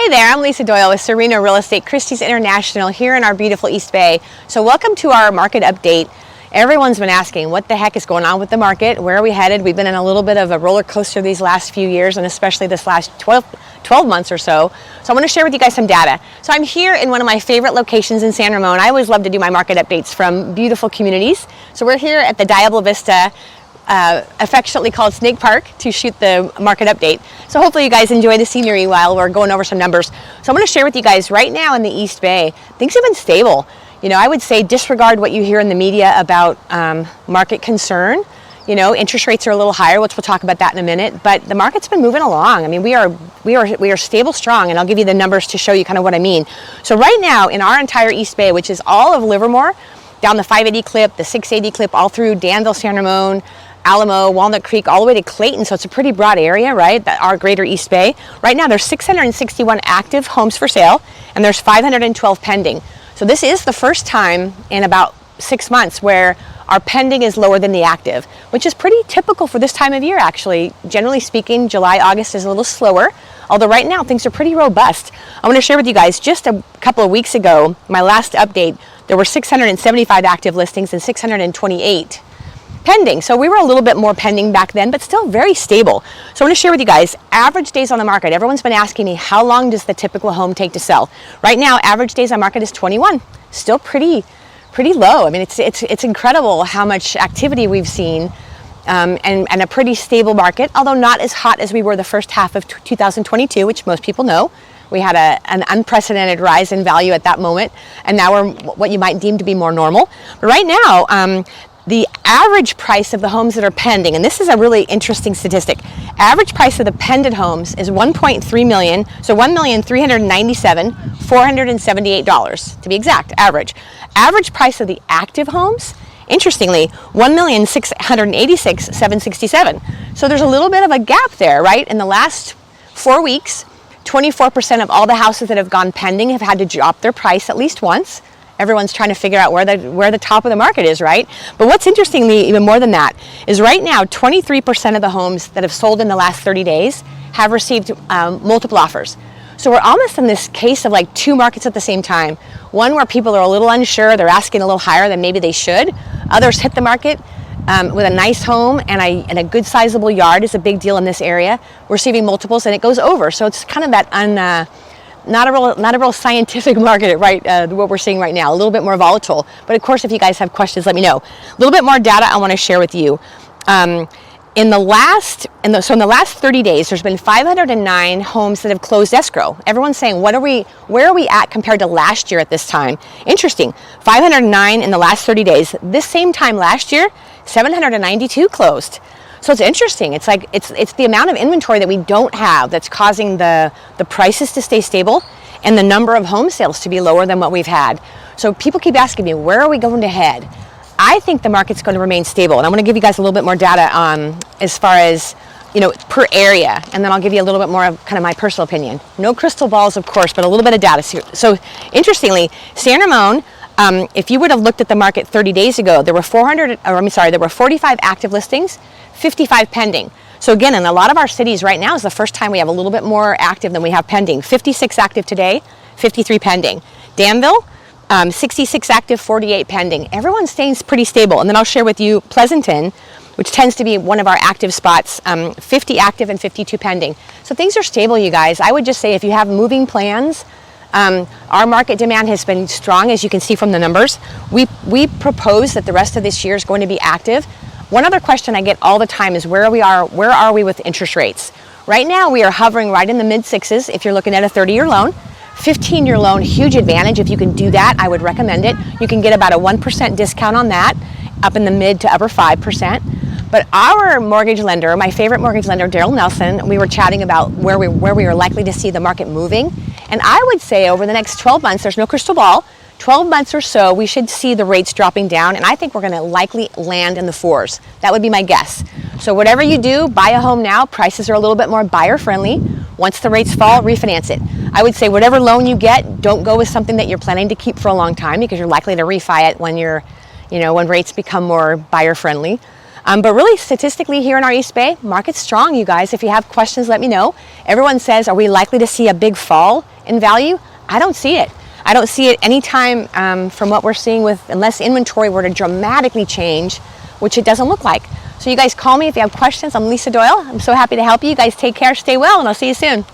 Hey there, I'm Lisa Doyle with Sereno Real Estate, Christie's International here in our beautiful East Bay. So welcome to our market update. Everyone's been asking what the heck is going on with the market, where are we headed? We've been in a little bit of a roller coaster these last few years, and especially this last 12 months or so. So I want to share with you guys some data. So I'm here in one of my favorite locations in San Ramon. I always love to do my market updates from beautiful communities. So we're here at the Diablo Vista, affectionately called Snake Park, to shoot the market update. So hopefully you guys enjoy the scenery while we're going over some numbers. So I'm going to share with you guys right now in the East Bay, things have been stable. You know, I would say disregard what you hear in the media about market concern. You know, interest rates are a little higher, which we'll talk about that in a minute, but the market's been moving along. I mean, we are stable, strong, and I'll give you the numbers to show you kind of what I mean. So right now in our entire East Bay, which is all of Livermore, down the 580 clip, the 680 clip, all through Danville, San Ramon, Alamo, Walnut Creek, all the way to Clayton, so it's a pretty broad area, right? Our greater East Bay. Right now there's 661 active homes for sale, and there's 512 pending. So this is the first time in about 6 months where our pending is lower than the active, which is pretty typical for this time of year, actually. Generally speaking, July, August is a little slower, although right now things are pretty robust. I want to share with you guys, just a couple of weeks ago, my last update, there were 675 active listings and 628 pending. So we were a little bit more pending back then, but still very stable. So I want to share with you guys average days on the market. Everyone's been asking me, how long does the typical home take to sell? Right now, average days on market is 21. Still pretty low. I mean, it's incredible how much activity we've seen, and a pretty stable market, although not as hot as we were the first half of 2022, which most people know. We had an unprecedented rise in value at that moment, and now we're what you might deem to be more normal. But right now, the average price of the homes that are pending, and this is a really interesting statistic, average price of the pended homes is $1.3 million, so $1,397,478 to be exact, average. Average price of the active homes, interestingly, $1,686,767. So there's a little bit of a gap there, right? In the last 4 weeks, 24% of all the houses that have gone pending have had to drop their price at least once. Everyone's trying to figure out where the top of the market is, right? But what's interestingly even more than that is right now 23% of the homes that have sold in the last 30 days have received multiple offers. So we're almost in this case of like two markets at the same time. One where people are a little unsure, they're asking a little higher than maybe they should. Others hit the market with a nice home and a good sizable yard is a big deal in this area. We're receiving multiples and it goes over. So it's kind of that not a real scientific market, right? What we're seeing right now, a little bit more volatile. But of course, if you guys have questions, let me know. A little bit more data I want to share with you. In the last 30 days, there's been 509 homes that have closed escrow. Everyone's saying, where are we at compared to last year at this time? Interesting, 509 in the last 30 days. This same time last year, 792 closed. So it's interesting. It's like it's the amount of inventory that we don't have that's causing the prices to stay stable and the number of home sales to be lower than what we've had. So people keep asking me, where are we going to head? I think the market's going to remain stable, and I'm going to give you guys a little bit more data as far as, you know, per area, and then I'll give you a little bit more of kind of my personal opinion. No crystal balls, of course, but a little bit of data. So interestingly, San Ramon, if you would have looked at the market 30 days ago, there were 45 active listings, 55 pending. So again, in a lot of our cities right now is the first time we have a little bit more active than we have pending. 56 active today, 53 pending. Danville, 66 active, 48 pending. Everyone's staying pretty stable. And then I'll share with you Pleasanton, which tends to be one of our active spots, 50 active and 52 pending. So things are stable, you guys. I would just say if you have moving plans, our market demand has been strong, as you can see from the numbers. We propose that the rest of this year is going to be active. One other question I get all the time is where are we with interest rates? Right now we are hovering right in the mid sixes if you're looking at a 30-year loan. 15-year loan, huge advantage. If you can do that, I would recommend it. You can get about a 1% discount on that, up in the mid to upper 5%. But our mortgage lender, my favorite mortgage lender, Daryl Nelson, we were chatting about where we are likely to see the market moving. And I would say over the next 12 months, there's no crystal ball, 12 months or so, we should see the rates dropping down, and I think we're going to likely land in the 4s. That would be my guess. So whatever you do, buy a home now. Prices are a little bit more buyer friendly. Once the rates fall, refinance it. I would say whatever loan you get, don't go with something that you're planning to keep for a long time, because you're likely to refi it when when rates become more buyer friendly. But really, statistically here in our East Bay, market's strong, you guys. If you have questions, let me know. Everyone says, are we likely to see a big fall in value? I don't see it. I don't see it anytime from what we're seeing with, unless inventory were to dramatically change, which it doesn't look like. So you guys call me if you have questions. I'm Lisa Doyle. I'm so happy to help you. You guys take care, stay well, and I'll see you soon.